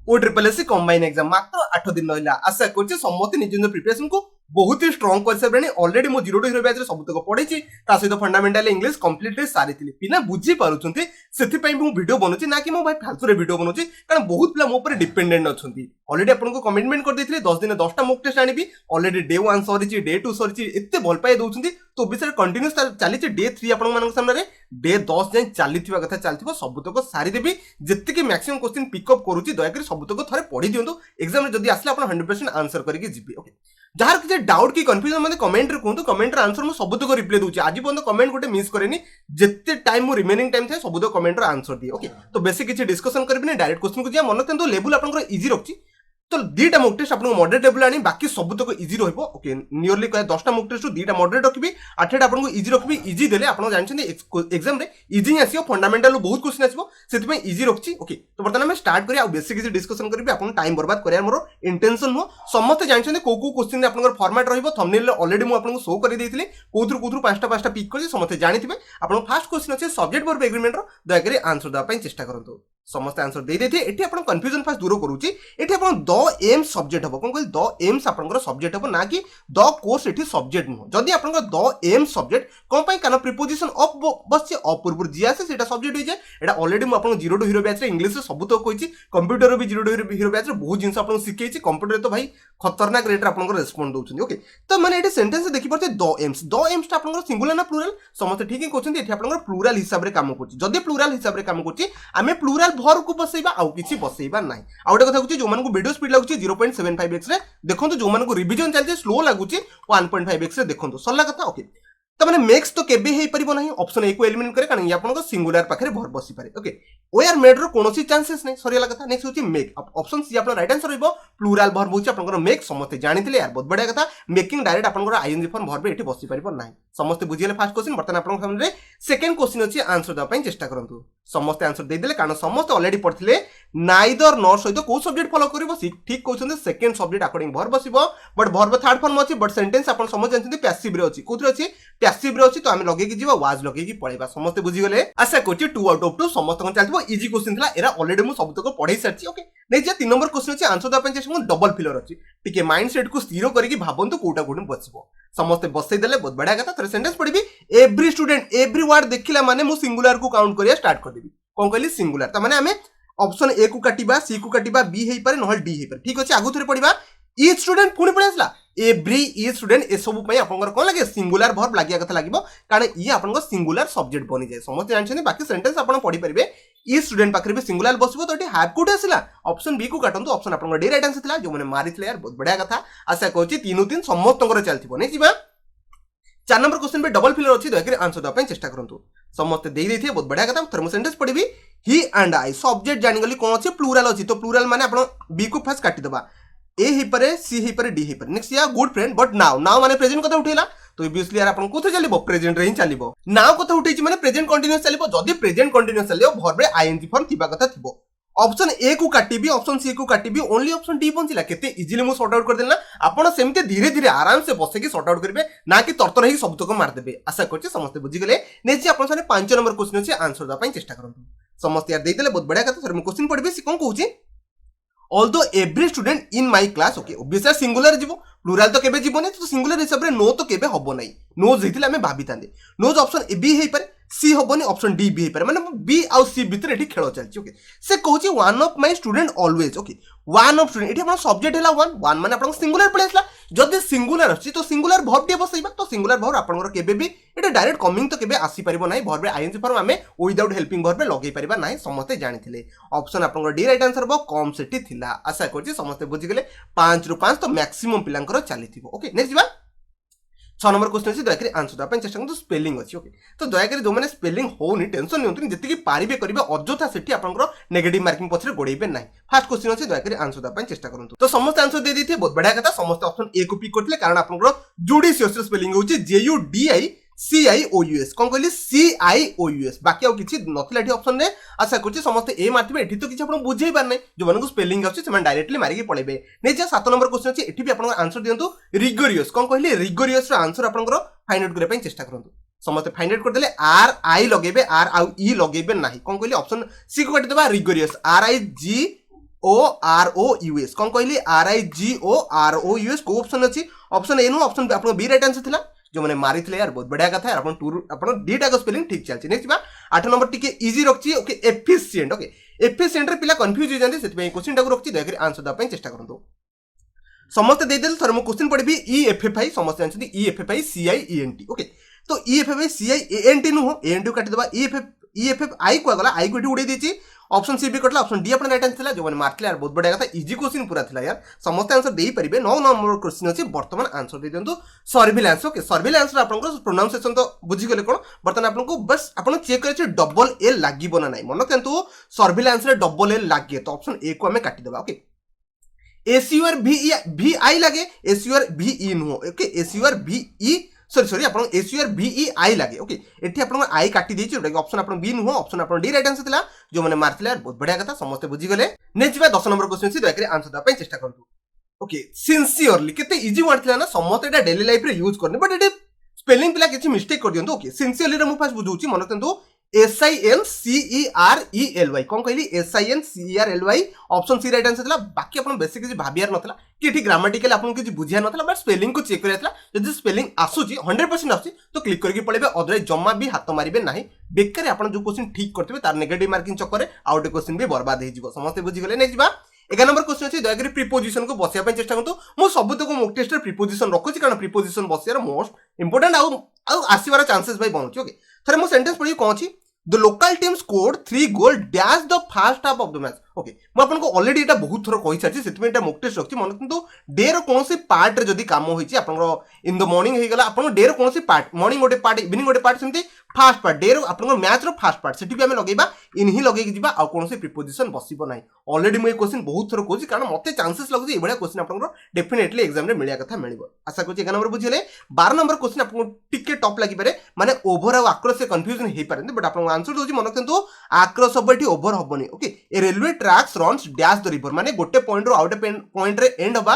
OSSC combine exam मात्र 8 दिन रहा। आशा कर समस्त निज निज प्रिपरेशन को बहुत ही स्ट्रॉन्ग कर सारे। ऑलरेडी मो 0 to हीरो बैच सबुतक पढ़ी सहित फंडामेंटल इंग्लिश कंप्लीटली सारी पिला बुझी पारुछंती सेथिपई मु वीडियो बनउची ना कि मो भाई फालतू रे वीडियो बनउची कारण बहुत पिला मो ऊपर डिपेंडेंट अछंती। ऑलरेडी आपनको कमिटमेंट कर देथिले 10 दिन 10टा मॉक टेस्ट आनिबी। ऑलरेडी डे 1 सरीची डे 2 सरीची एते भल पाए दउछंती तो विषय कंटिन्यूस चली डे 3 आपन मानक सामने डे 10 जाय चलीथिबा कथा चलथिबो सबुतक सारी देबी। जत्ते मैक्सिमम क्वेश्चन पिकअप करूची दया कर सबुतक थरे पढ़ी दियंतु एग्जाम रे जदी आसले आपन 100% आंसर करके जिबी। ओके जहार किसी डाउट की कंफ्यूजन मते कमेंट रे कहतु कमेंट रे आंसर मु सबुतक रिप्लाई दूची। आज पर्यंत कमेंट गोटे मिस करेनी जत्ते टाइम मु रिमेनिंग टाइम थाए सबुतक कमेंट रे आंसर दिए। ओके तो बेसिक किसी डिस्कशन करबिनी डायरेक्ट क्वेश्चन को जिया मन केंतु लेवल आपन इजी रखची तो 2टा मॉक टेस्ट आपन मॉडरेट लेवल आनी बाकी सबुतक इजी रहइबो। ओके नियरली कहे 10टा मॉक टेस्ट 2टा मॉडरेट रखबी 8टा आपन इजी रखबी। इजी देले आपन जानछन एग्जाम रे इजी आसीओ फंडामेंटल बहुत क्वेश्चन आसीबो सेति में इजी रखची। ओके तो बर्तन हम स्टार्ट करिया बेसिक किसी डिस्कशन करबी आपन टाइम बर्बाद करिया मोर इंटेंशन हो। समस्त जानछन को क्वेश्चन रे आपन फॉर्मेट रहइबो थंबनेल ऑलरेडी मु आपन शो करि देथिले कोथुर 5टा पिक करछि समस्त जानिथिबे। आपन फर्स्ट क्वेश्चन अछि सब्जेक्ट वर्ब एग्रीमेंट रो दया करी आंसर दा पई चेष्टा करंतु। समस्त आंसर दे देथि एठी आपन कंफ्यूजन फास्ट दूर करूची। एठी आपन द एम सब्जेक्ट हबो कोन कहल द एम्स आपनकर सब्जेक्ट हबो ना कि द कोर्स एठी सब्जेक्ट नो। जदी आपनकर द एम सब्जेक्ट कोन पई काना प्रीपोजिशन ऑफ बसचे ऑफ पूर्व जी आसे सेटा सब्जेक्ट होई जाय। एटा ऑलरेडी मु आपन 0 to हीरो बैच रे इंग्लिश रे सब तो कहिची कंप्यूटर रो भी 0 to हीरो बैच रे बहुत जिंस आपन सिखैची। कंप्यूटर तो भाई खतरनाक रेट रे आपनकर रेस्पोंड दोछन। ओके तो माने एठी सेंटेंस देखि परते द एम्स ता आपनकर सिंगुलर ना प्लुरल समस्त ठीक ही कहउछन। एठी आपनकर प्लुरल हिसाब रे काम करची। जदी प्लुरल हिसाब रे काम करची आमे प्लुरल भर को बसैबा आउ किछि बसैबा नाही। आ गोटे कथा कहउची जो मानको वीडियो स्पीड लागुची 0.75x रे देखंतु जो मानको रिवीजन चलजे स्लो लागुची 1.5x रे देखंतु सरला कथा। ओके तो माने मेक्स तो केबे हे परिबो नाही ऑप्शन ए को एलिमिनेट करे कारण आपनको सिंगुलर पाखरे भर बसी पारे। ओके वेयर मेड रो कोनोसी चांसेस नाही सरियाला कथा। नेक्स्ट होची मेक ऑप्शन सी आपन राइट आंसर होइबो प्लुरल भर होची आपनकर मेक समस्त जानिथिले यार बहुत बढ़िया कथा। मेकिंग डायरेक्ट आपनकर आईएनजी फॉर्म भर बे एठी बसी परिबो नाही समस्त बुझिले। फर्स्ट क्वेश्चन बर्तन आपन सामने सेकंड क्वेश्चन अछि आंसर दा पई चेष्टा करंतु। समस्त आंसर दे देले कारण समस्त ऑलरेडी पढ़थिले नाइदर नॉर सहित को सब्जेक्ट फॉलो करिवो ठीक कहउछन सेकंड सब्जेक्ट अकॉर्डिंग भर बसिबो बट भर थर्ड फॉर्म अछि बट सेंटेंस आपन समझ जानथि पैसिव रे अछि कोथि अछि पैसिव रे अछि तो हम लगे कि जीवा वाज लगे कि पढेबा समस्त बुझी गले। आशा करछि 2 आउट ऑफ 2 समस्त कोन चलथिबो इजी क्वेश्चन थला एरा ऑलरेडी मु सब तक पढै सारछि। ओके नै जे 3 नंबर क्वेश्चन अछि आंसर दा पय चेष्टा डबल फिलर अछि टिके माइंड सेट को स्थिर करिकि भाबंतु कोटा कोन बसिबो समस्त बसै देले बहुत बढ़िया कथा। थरे सेंटेंस पढिबी एवरी स्टूडेंट एवरी वर्ड देखिला माने मु सिंगुलर को काउंट करिया स्टार्ट कर देबी कोन कहली सिंगुलर त माने हमें ऑप्शन ए को काटिबा सी को काटिबा बी हेई पारे नहल डी हेई पारे। ठीक अछि आगु थरे पढिबा ईच स्टूडेंट पुणी पळे आसला एवरी ईच स्टूडेंट ए सब पई आपनकर कोन लागे सिंगुलर वर्ब लागिया कथा लागिबो कारण ई आपनकर सिंगुलर सब्जेक्ट बनि जाय। समस्त जानछनी बाकी सेंटेंस आपन पढि परिबे ईच स्टूडेंट पाखरे भी सिंगुलर बसिबो तो एठी हैव कोड आसिला ऑप्शन बी को काटंतु ऑप्शन आपनकर डी राइट आंसर थिला जो माने मारिथिले यार बहुत बढ़िया कथा। आशा कहउची 3 समस्तंकर चलथिबो नै जिबा। 4 नंबर क्वेश्चन पे डबल फिलर अछि दयकरी आंसर दा पय चेष्टा करंतु। समस्त देई देथिए बहुत बढ़िया कथा। थर्मो सेंटेंस पढिबी ही एंड आई सब्जेक्ट जानि गली कोन अछि प्लुरल अछि तो प्लुरल माने आपण बी को फर्स्ट काटि दबा ए हे पारे सी हे पारे डी हे पारे। नेक्स्ट या गुड फ्रेंड बट नाउ माने प्रेजेंट कथा उठेला तो ऑब्वियसली यार आपण कोथे चलिबो प्रेजेंट रे ही चलिबो। नाउ कथा उठेछि माने प्रेजेंट कंटीन्यूअस चलिबो जदी प्रेजेंट कंटीन्यूअस चलिबो वर्ब रे आईएनजी फॉर्म थिबा कथा थिबो। ऑप्शन ए को काटिबी ऑप्शन सी को काटिबी ओनली ऑप्शन डी बंचिला केते इजीली मु सॉर्ट आउट कर देला। आपण सेमते धीरे धीरे आराम से बसे की सॉर्ट आउट करिवे ना कि तरतर हे सब तक मार देबे। आशा करछि समस्त बुझि गेले। नेछि आपण साने 5 नंबर क्वेश्चन अछि आंसर दा पई चेष्टा करंतु। समस्त यार देइ देले बहुत बढ़िया कथा। सर मु क्वेश्चन पढिबे सी कोन कहउछि although every student in my class. Okay obviously singular जीवो प्लुरल तो केबे जीवो नै तो सिंगुलर हिसाब रे नो तो केबे हबो नै नोज हेतिले हमें भाबी तांदे नोज ऑप्शन ए बी हेई पारे सी हबोनी ऑप्शन डी बी हेई पारे माने बी आ सी भीतर एठी खेल चलछि। ओके से कहउछि one of my student always. Okay one of student एठी अपन सब्जेक्ट हैला वन माने अपन सिंगुलर पळे आसला जदी सिंगुलर अछि तो सिंगुलर वर्ब दे बसैबा तो सिंगुलर वर्ब आपनकर केबे भी एटा डायरेक्ट कमिंग तो केबे आसी परिबो नै वर्ब रे आईएनजी फॉर्म हमें विदाउट हेल्पिंग वर्ब रे लगै परिबा नै समस्त जानिथिले। ऑप्शन आपनकर डी राइट आंसर बो कम सेठी थिला। आशा करछि समस्त बुझि गेले 5 रु 5 तो मैक्सिमम पिलांकर चलीथिबो। ओके नेक्स्ट जिबा 6 नंबर क्वेश्चन अछि दयाकरी आंसर दा पय चेष्टा करंतु स्पेलिंग अछि। ओके तो दयाकरी जो माने स्पेलिंग होनी टेंशन नियंतु जति कि पारिबे करिवे अजोथा सेठी आपनकर नेगेटिव मार्किंग पछरे गोडैबे नै। फर्स्ट क्वेश्चन अछि दयाकरी आंसर दा पय चेष्टा करंतु। तो समस्त आंसर दे दिथे बहुत बढ़िया कथा। समस्त ऑप्शन ए को पिक करथिले कारण आपनकर जुडिशियस स्पेलिंग होछि जे U D I C I O U S कोन कहली C I O U S बाकी और किछि नथिला एठी ऑप्शन रे। आशा करछि समस्त ए मारथिबे एठी तो किछि आपण बुझै पार नै जो मानको स्पेलिंग अछि सेमान डायरेक्टली मारि के पळेबे नै। जे 7 नंबर क्वेश्चन अछि एठी भी आपण आंसर दियंतु रिगोरियस कोन कहली रिगोरियस रो आंसर आपनकर फाइंड आउट करे पय चेष्टा करंतु। समस्त फाइंड आउट कर देले आर आई लगेबे आर आउ ई लगेबे नाही कोन कहली ऑप्शन सी को काटि देबा rigorous R I G RIGOROUS कौन कहली RIGOROUS को ऑप्शन अच्छी ऑप्शन ए नु ऑप्शन आपन बी राइट आंसर थिला जो माने मारी थिले यार बहुत बढ़िया कथा अपन टू अपन डीटा को स्पेलिंग ठीक चलछि नेक्स्ट बा 8 नंबर टिके इजी रखछि ओके एफिशिएंट ओके एफिशिएंट रे पिला कंफ्यूज हो जांती सेति क्वेश्चन टाको रखछि दया करी आंसर दा पय चेष्टा करंतु समस्त दे देल थर मो क्वेश्चन पढबी EFFI समस्त जानछथि EFFI CIENT ओके तो EFFI CIENT नु हो ENT काटि दबा EFFI को गला आई को उडे देछि ऑप्शन सी भी कटला ऑप्शन डी अपन राइट आंसर थिला जो माने मारथिला यार बहुत बढ़िया कथा इजी क्वेश्चन पूरा थिला यार समस्त आंसर देई परिबे 9 नंबर क्वेश्चन अछि वर्तमान आंसर दे दियंतु सर्विलांस ओके सर्विलांस आपन को प्रोनाउंसिएशन तो बुझी गेले कोन वर्तमान आपन को बस आपन चेक करे छ डबल एल लागिबो ना नै मन केंतु सर्विलांस रे डबल एल लागे तो ऑप्शन ए को हमें काटि देबा ओके एसयूआर VI लागे एसयूआर VE नु ओके एसयूआर VE सॉरी आपन एसयूआर VEI लागे ओके एठी आपन आई काटि देछि ओटा ऑप्शन आपन बी नु ऑप्शन आपन डी राइट आंसर थिला जो माने मारथिला बहुत बढ़िया कथा समस्त बुझी गेले नेक्स्ट बा 10 नंबर क्वेश्चन छि दया करी आंसर दा पय चेष्टा करतु ओके सिंसियरली केते इजी वर्ड थिला ना समस्त एटा डेली लाइफ रे यूज करने बट एटे स्पेलिंग पिला किछि मिस्टेक कर दियंतु ओके सिंसियरली रे मु फास्ट बुझौछि मन केंतु SINCERELY कौन कहली SINCERELY option C right answer थिला बाकी अपन बेसिक किछि भाबियार नथला कि एठी ग्रामेटिकल अपन किछि बुझिया नथला बट स्पेलिंग को चेक करिया थला जदि स्पेलिंग आसुची 100% आसुची तो क्लिक करके पळेबे अदरवाइज जम्मा भी हाथ मारिबे नाही बेकार अपन जो क्वेश्चन ठीक करथिबे तार नेगेटिव मार्किंग चक्कर रे आउट क्वेश्चन भी बर्बाद हे जिवो समस्त बुझी गेले नेक्स्ट बा 11 नंबर क्वेश्चन अछि दया करी प्रीपोजिशन को बसिया पे चेष्टा करतु मो सबुत को मॉक टेस्ट रे प्रीपोजिशन रखुची कारण प्रीपोजिशन बसियार मोस्ट इंपोर्टेंट आउ आसीबार चांसेस भाई बनउची ओके थरे मो सेंटेंस पढी कोन अछि The local team scored 3 goal dash the first half of the match. Okay मु आपन को ऑलरेडी एटा बहुत थरो कहि सारछि सेति में एटा मॉक टेस्ट रखछि मन किंतु डे रो कोनोसी पार्ट रे जदी काम होइछि आपन इन द मॉर्निंग हे गला आपन डे रो कोनोसी पार्ट मॉर्निंग गोटे पार्ट इवनिंग गोटे पार्ट सेमति फास्ट पार्ट डे रो आपन मैच रो फास्ट पार्ट सेति भी हमें लगेबा इन ही लगेगी जिबा आ कोनोसी प्रीपोजिशन बसिबो नाही ऑलरेडी मु ए क्वेश्चन बहुत थरो कहछि कारण मते चांसेस लगछि ए बडा क्वेश्चन आपन डेफिनेटली एग्जाम रे मिलिया कथा मिलिबो आशा करछि 11 नंबर बुझिले 12 नंबर क्वेश्चन आपन टिके टॉप लागि पारे माने ओवर आ आक्रॉस से कंफ्यूजन हे पारे बट आपन आंसर दोछि मन किंतु आक्रॉस ओवर ओवर हबनी okay a railway tracks runs dash the river माने गोटे पॉइंट रो आउट पॉइंट रे एंड होबा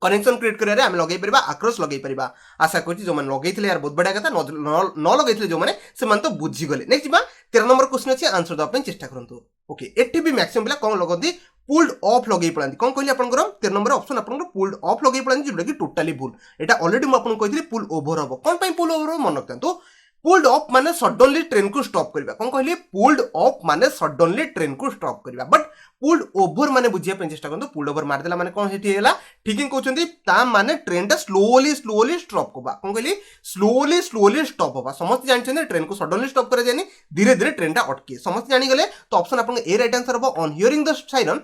कनेक्शन क्रिएट करिया हम लगे परिबा आक्रॉस लगे परिबा आशा करछि जो मन लगेइथिले यार बहुत बडा कथा न लगेइथिले जो माने से मन तो बुझी गले नेक्स्ट बा 13 नंबर क्वेश्चन अछि आंसर द अपन चेष्टा करंतु ओके एठी भी मैक्सिमम पिला कोन लगंदी पुल्ड ऑफ लगे पळांती कोन कहली आपन 13 नंबर ऑप्शन आपन पुल्ड ऑफ लगे पळांती जोटा कि टोटली भूल एटा ऑलरेडी म आपन कहिथिले पुल ओवर हबो कोन पई पुल ओवर मन रखतंतु पुल्ड ऑफ माने सडनली ट्रेन को स्टॉप करबा कोन कहली पुल्ड ऑफ माने सडनली ट्रेन को स्टॉप करबा बट पुल्ड ओवर माने बुझिया पे चेष्टा करंतु पुल्ड ओवर मार देला माने कोन हेठी हेला ठीक कहउछंती ता माने ट्रेन टा स्लोली स्टॉप होबा कोन कहली स्लोली स्टॉप होबा समस्त जानछन ट्रेन को सडनली स्टॉप करे जानी धीरे धीरे ट्रेन टा अटके समस्त जानि गले तो ऑप्शन आपन ए राइट आंसर हो on hearing the siren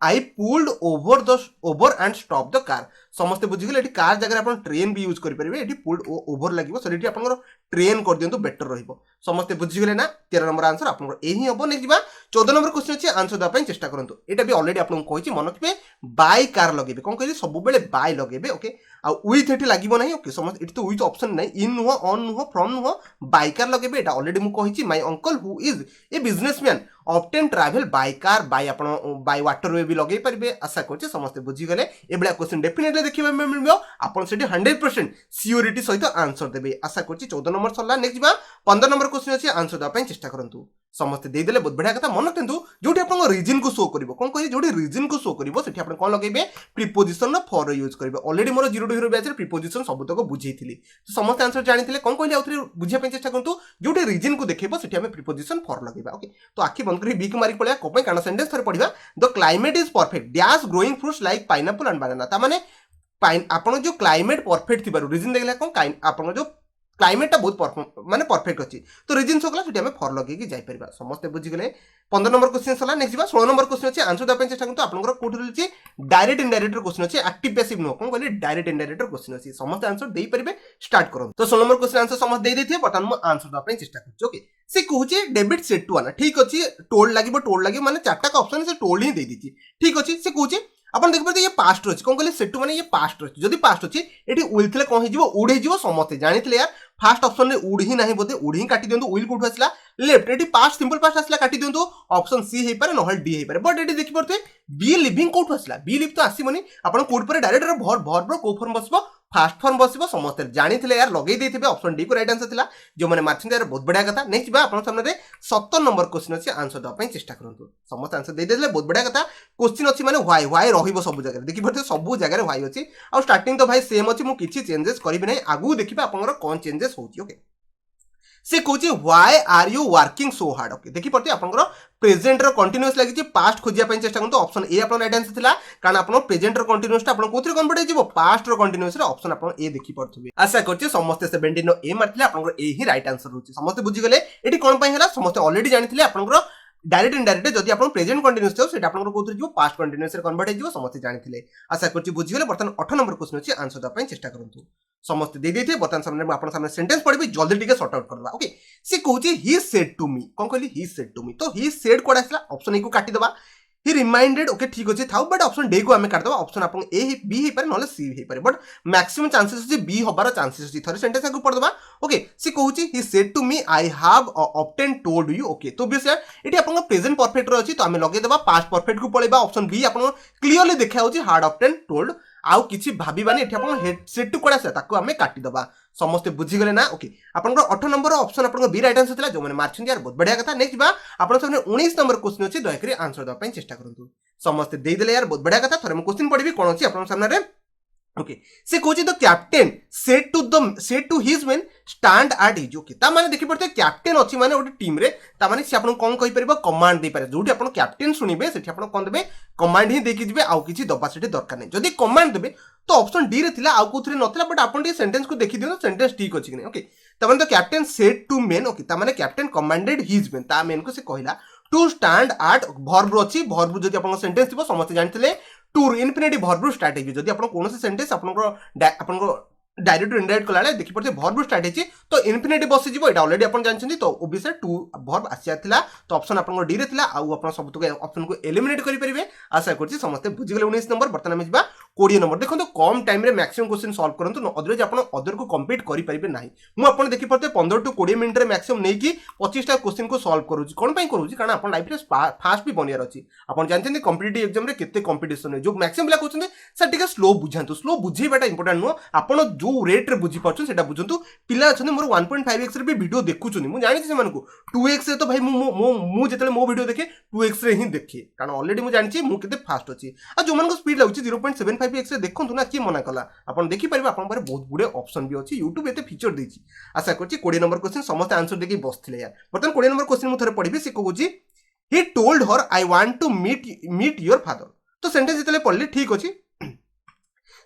I pulled over and stopped the car समस्त बुझी गेले एठी कार जगह अपन ट्रेन भी यूज करि परिबे एठी पुल्ड ओवर लागिबो सो एठी अपन ट्रेन कर दियंतु बेटर रहिबो समस्त बुझी गेले ना 13 नंबर आंसर अपन एही हबो नेक्स्ट बा 14 नंबर क्वेश्चन अछि आंसर द पय चेष्टा करंतु एटा भी ऑलरेडी आपन कहिछि मन रखबे बाय कार लगेबे कोन कहली सब बेले बाय लगेबे ओके आ विथ एठी लागिबो नाही ओके समस्त एठी तो विथ ऑप्शन नाही इन नुह ऑन नुह फ्रॉम नुह बाय कार लगेबे एटा ऑलरेडी मु कहिछि my uncle who is a businessman often travel by car by अपन बाय वाटर वे भी लगे परिबे आशा करछि समस्त बुझी गेले एबला क्वेश्चन डेफिनेटली देखिबा में मिलबो आपन सेठी 100% सियोरिटी सहित आंसर देबे आशा करछि 14 नंबर सरला नेक्स्ट बा 15 नंबर क्वेश्चन अछि आंसर द पय चेष्टा करंतु समस्त दे देले बहुत बढ़िया कथा मन रखंतु जोठी आपन रीजन को शो करिवो कोन कहि जोठी रीजन को शो करिवो सेठी आपन कोन लगेबे प्रीपोजिशन न फॉर यूज करिवो ऑलरेडी मोर 0 टू 0 बैच रे प्रीपोजिशन सब तक बुझेइथिली तो समस्त आंसर जानिथिले कोन कहली आउथरे बुझिया पे चेष्टा करंतु जोठी रीजन को देखिबो सेठी हमें प्रीपोजिशन फॉर लगेबा ओके तो आखि बंद करी बी के मारी पळिया कोपय काना सेंटेंस थरे पढिबा the climate is perfect dash growing fruits like pineapple and banana ता माने आपन जो क्लाइमेट परफेक्ट थिबारु रीजन देखला कोन आपन जो क्लाइमेट टा बहुत माने परफेक्ट अछि तो रीजन सोकला सेठी हमें फॉर लगे कि जाई परबा समस्त बुझी गेले 15 नंबर क्वेश्चन सला नेक्स्ट बा 16 नंबर क्वेश्चन अछि आंसर द पे चेष्टा करंतु आपनकर कोठी रहछि डायरेक्ट इनडायरेक्ट क्वेश्चन अछि एक्टिव पैसिव नो कोन कहली डायरेक्ट इनडायरेक्ट क्वेश्चन अछि समस्त आंसर देई परबे स्टार्ट करन तो 16 नंबर क्वेश्चन आंसर समस्त देई देथिए बटन म आंसर द पे चेष्टा करछु ओके से कहूछि डेबिट सेट टू आना ठीक अछि टोल लागिबो माने चारटा का ऑप्शन से टोल ही देई दिछि ठीक अछि से कहूछि अपन देख परते ये पास्ट अछि कोन कहली सेट टू माने ये पास्ट अछि जदी पास्ट अछि एठी विल थिले कोन हे जिवो उड हे जिवो समते जानिथिले यार फर्स्ट ऑप्शन रे उड ही नाही बोते उड ही काटी दियंतु विल कोठु आसला लेफ्ट एठी पास्ट सिंपल पास्ट आसला काटी दियंतु ऑप्शन सी हे पारे नहल डी हे पारे बट एठी देखि परते बी लिविंग कोठु आसला बी लिव तो आसीबनी अपन कोड पर डायरेक्ट भर को फॉर्म बसबो फास्ट फॉर्म बसिबो समस्त जानिथिले यार लगेई देथिबे ऑप्शन डी को राइट आंसर थिला जो माने मारछन यार बहुत बढ़िया कथा नेक्स्ट बा आपन सामने 17 नंबर क्वेश्चन अछि आंसर दवा पई चेष्टा करंतु समस्त आंसर दे देले बहुत बढ़िया कथा क्वेश्चन अछि माने व्हाई रहिबो सब जगह देखि परते सब जगह व्हाई अछि आ स्टार्टिंग तो भाई सेम अछि मु किछि चेंजेस करबि नै आगु देखिबा आपनकर कोन चेंजेस होछि ओके से कहूँ why are you working so hard okay देखी पड़ते आपंकर प्रेजेंट कंटिन्यूअस लगी पास्ट खोजिया चेष्टा करते ऑप्शन ए आपन राइट आंसर थिला कारण आपन प्रेजेंट कंटिन्यूअस आपन कोथि कन्वर्ट हो जिवो पास्ट कंटिन्यूअस ऑप्शन आपन ए देखि पड़थबे आशा करछि समस्त 17 नो ए मारथिले आपन ए ही राइट आंसर होछि समस्त बुझी गले एठी कोन पई हला समस्त ऑलरेडी जानिथिले आपन डायरेक्ट इनडायरेक्ट जदि आपन प्रेजेंट कंटिन्यूअस थाउ सेटा आपन कोथि जिवो पास्ट कंटिन्यूअस रे कन्वर्ट हो जिवो समस्त जानिथिले आशा करछि बुझी गले बर्तन 8 नंबर क्वेश्चन अछि आंसर द पई चेष्टा करंतु समस्त दे देते बर्तन सामने आपन सामने सेंटेंस पढबी जल्दी टिके सॉर्ट आउट करबा ओके से कहूची ही सेड टू मी कोन कहली ही सेड टू मी तो ही सेड कोड आसला ऑप्शन ए को काटी दबा ही रिमाइंडेड ओके ठीक अछि थाउ बट ऑप्शन डी को हमें काट दबा ऑप्शन आपन ए बी हे पारे नले सी हे पारे बट मैक्सिमम चांसेस अछि बी होबार चांसेस अछि थरे सेंटेंस को पढ दबा ओके से कहूची he said to me I have often told you okay तो बेस एटी आपन प्रेजेंट परफेक्ट रो अछि तो हमें लगे दबा पास्ट परफेक्ट को पळेबा ऑप्शन बी आपन क्लियरली देखा होछि हार्ड ऑब्टेन टोल्ड आउ किछि भाबिबानी एठी आपन हेड सेट टू कोड आसे ताको हमें काटी दबा समस्त बुझी गले ना ओके आपन 8 नंबर ऑप्शन आपन बी राइट आंसर थिला जो माने मारछन यार बहुत बढ़िया कथा नेक्स्ट बा आपन सामने 19 नंबर क्वेश्चन अछि दया करी आंसर दवा पई चेष्टा करंतु समस्त दे देले यार बहुत बढ़िया कथा थरे मैं क्वेश्चन पढिबी कोन अछि आपन सामने रे ओके से कहूची the captain said to his men stand at his okay ता माने देखि पड़ते कैप्टेन अछि माने ओटी टीम रे ता माने से आपन कोन कहि परिबो कमांड दे पारे जोटी आपन कैप्टेन सुनिबे सेठी आपन कोन देबे कमांड ही देखि जिबे आउ किछि दबा सेठी दरकार नै जदी कमांड देबे तो ऑप्शन डी रे थिला आउ कोथरे नथिला बट आपन डी सेंटेंस को देखि दियो सेंटेंस ठीक अछि कि नै ओके ता माने the captain said to men okay ता माने कैप्टेन कमांडेड हिज मेन ता मेन को से कहिला टू स्टैंड एट वर्ब अछि वर्ब जदी आपन सेंटेंस थिबो समस्त जानथिले टू इनफिनिटिव वर्ब स्टार्ट हे जदी आपन कोनोसे सेंटेंस आपन डायरेक्ट टू इनडायरेक्ट कलाले देखि पड़ते वर्ब स्टार्ट हेछि तो इनफिनिटिव बसि जिवो एटा ऑलरेडी आपन जानछन्ती तो ओबिसे टू वर्ब आसिया थिला तो ऑप्शन आपन डी रे थिला आउ आपन सब तो ऑप्शन को एलिमिनेट करि परिबे आशा करछि समस्त बुझि गेले 19 नंबर बर्तन में जिबा 20 नंबर देखो कम टाइम रे मैक्सिमम क्वेश्चन सॉल्व करंतु अदरवाइज आपन अदर को कंप्लीट करि परिबे नाही मु आपन देखि पड़ते 15 टू 20 मिनिट रे मैक्सिमम नै कि 25 टा क्वेश्चन को सॉल्व करूछि कोन पई करूछि कारण आपन लाइफ रे फास्ट भी बनियार अछि आपन जानछन्ती कॉम्पिटिटिव एग्जाम रे केते कंपटीशन है जो मैक्सिमम ला कहउछन्ती सर टिके स्लो बुझांतु स्लो बुझेबाटा इंपोर्टेंट नो आपन जो रेट रे बुझी पाछन सेटा बुझंतु पिला अछन मोर 1.5x रे भी वीडियो देखुछुनी मु जानि से मानको 2x रे तो भाई मु जेतले मो वीडियो देखे 2x रे ही देखे कारण ऑलरेडी मु जानि मु केते फास्ट अछि आ जो मानको स्पीड लागुछि 0.75x रे देखंतु ना की मना कला आपन देखि परिबा आपन पारे बहुत गुडे ऑप्शन भी अछि YouTube एते फीचर देछि आशा करछि 20 नंबर क्वेश्चन समस्त आंसर देखि बसथिले यार बर्तन 20 नंबर क्वेश्चन मु थरे पढिबे से कहूछि he told her I want to meet your father तो सेंटेंस जेतले पढले ठीक अछि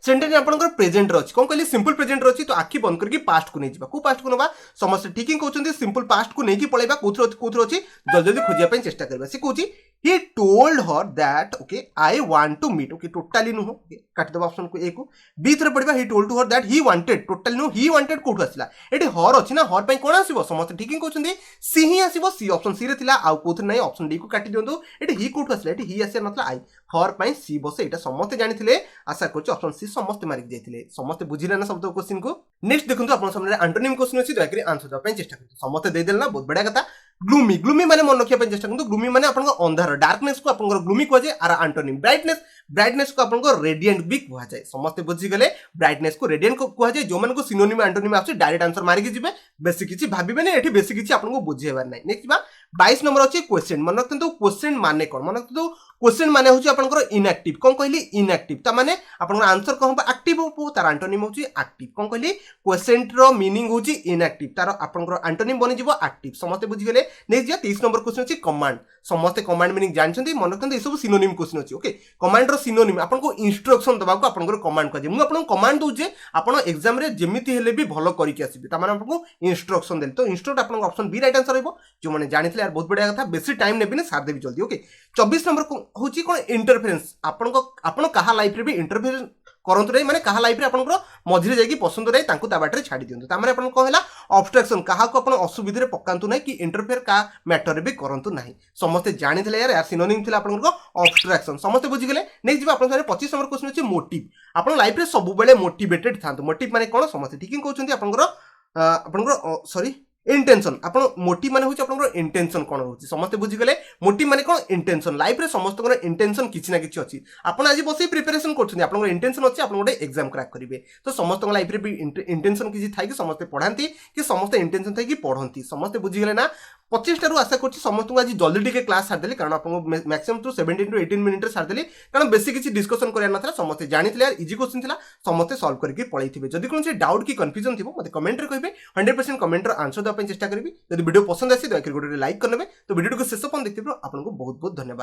सेंटेंस आपनकर प्रेजेंट रछि कोन कहली सिंपल प्रेजेंट रछि तो आखि बंद करके पास्ट को नै जिबा को पास्ट को नबा समस्त ठीक ही कहउछन्ती सिंपल पास्ट को नै कि पळेबा कोथरो अछि जल्दी जल्दी खोजिया पय चेष्टा करबा से कहउछि he told her that okay I want to meet okay totally नु ओके काट दबा ऑप्शन को ए को बी थरे पढिबा he told to her that he wanted totally नु he wanted कोठु आसला एठी हर अछि ना हर पय कोन आसीबो समस्त ठीक ही कहउछन्ती सी ही आसीबो सी ऑप्शन सी रे थिला आ कोथरे नै ऑप्शन डी को काटी दियंतु एठी ही कोठु आसला एठी ही आसे नथला आई हर पय सी बसे एटा समस्त जानिथिले आशा करछि ऑप्शन सी समस्त मारि जाइथिले समस्त बुझिले ना शब्द क्वेश्चन को नेक्स्ट देखंतु आपन सामने एंटोनिम क्वेश्चन अछि दयाकरी आंसर दबा पय चेष्टा करतु समस्त दे देल ना बहुत बडा कथा ग्लूमी ग्लूमी माने मन रखिया पय चेष्टा करतु ग्लूमी माने आपन अंधार डार्कनेस को आपन ग्लूमी को जे आर एंटोनिम ब्राइटनेस को आपन रेडिएंट भी कहा जाय समस्त बुझी गले ब्राइटनेस को रेडिएंट को कहा जाय जो मन को सिनोनिम एंटोनिम आछे डायरेक्ट आंसर मारि के जिबे बेसी किछि भाबिबे नै एठी बेसी किछि आपन को बुझेबार नै नेक्स्ट बा 22 नंबर अछि क्वेश्चन मन रखतु क्वेश्चन माने कोन मन रखतु क्वेश्चन माने होछि आपन इनएक्टिव कोन कहली इनएक्टिव ता माने आपन आंसर को हम एक्टिव हो तार एंटोनिम होछि एक्टिव कोन कहली क्वेश्चन रो मीनिंग होछि इनएक्टिव तार आपन एंटोनिम बनि जिवो एक्टिव समस्त बुझी गले नेक्स्ट जा 23 नंबर क्वेश्चन अछि कमांड समस्त कमांड मीनिंग जानछन्ती मन रखतु ए सब सिनोनिम क्वेश्चन अछि ओके कमांड रो सिनोनिम आपन को इंस्ट्रक्शन दबा को आपन कमांड कजे मु आपन कमांड दउ जे आपन एग्जाम रे जेमिति हेले भी भलो करि के आसीबे ता माने आपन को इंस्ट्रक्शन देल तो इंस्ट्रक्ट आपन ऑप्शन बी राइट आंसर रहबो जो माने जानिथले यार बहुत बढ़िया कथा बेसी टाइम नेबी ने साथ देबी जल्दी ओके 24 नंबर होची कोन इंटरफेरेंस आपन कहा लाइफ रे भी इंटरफेरेंस करंतु रे माने कहा लाइफ रे आपन मझिरे जाई कि पसंद रे तांको ता बाटरे छाडी दियंतु ता माने आपन को हला ऑब्स्ट्रक्शन कहा को आपन असुविधा रे पकांतु नै कि इंटरफेयर का मैटर रे भी करंतु नाही समस्त जानिथले यार सिनोनिम थिला आपन को ऑब्स्ट्रक्शन समस्त बुझी गेले नेक्स्ट जिबा आपन सारे 25 नंबर क्वेश्चन अछि मोटिव आपन लाइफ रे सब बेले मोटिवेटेड थांतु मोटिव माने कोन समस्त ठीक कहउछन्ती आपन सॉरी इंटेंशन आपण मोटिव माने होची आपनकर इंटेंशन कोन होची समस्त बुझी गले मोटिव माने कोन इंटेंशन लाइफ रे समस्त कोन इंटेंशन किछि ना किछि अछि आपण आज बसे प्रिपरेशन करछन आपनकर इंटेंशन अछि आपण गोटे एग्जाम क्रैक करिवे तो समस्त लाइफ रे भी इंटेंशन किछि थाई कि समस्त पढांती कि समस्त इंटेंशन थाई कि पढंती समस्त बुझी गले ना 25 टारू आशा करछि समस्त आज जल्दी टिके क्लास सार देली कारण आपन मैक्सिमम टू 17 टू 18 मिनिट रे सार देली कारण बेसी किछि डिस्कशन करिया नथला समस्त जानितले यार इजी क्वेश्चन थिला समस्त सॉल्व करके पळैथिबे जदि कोनसे डाउट कि कंफ्यूजन थिबो मते कमेंट रे कहबे 100% कमेंट रो आंसर द चेष्टा करिबी यदि वीडियो पसंद आसी दया कर गोटे लाइक करनेबे तो वीडियो को शेष पर्यंत देखिबो आपनको बहुत बहुत धन्यवाद।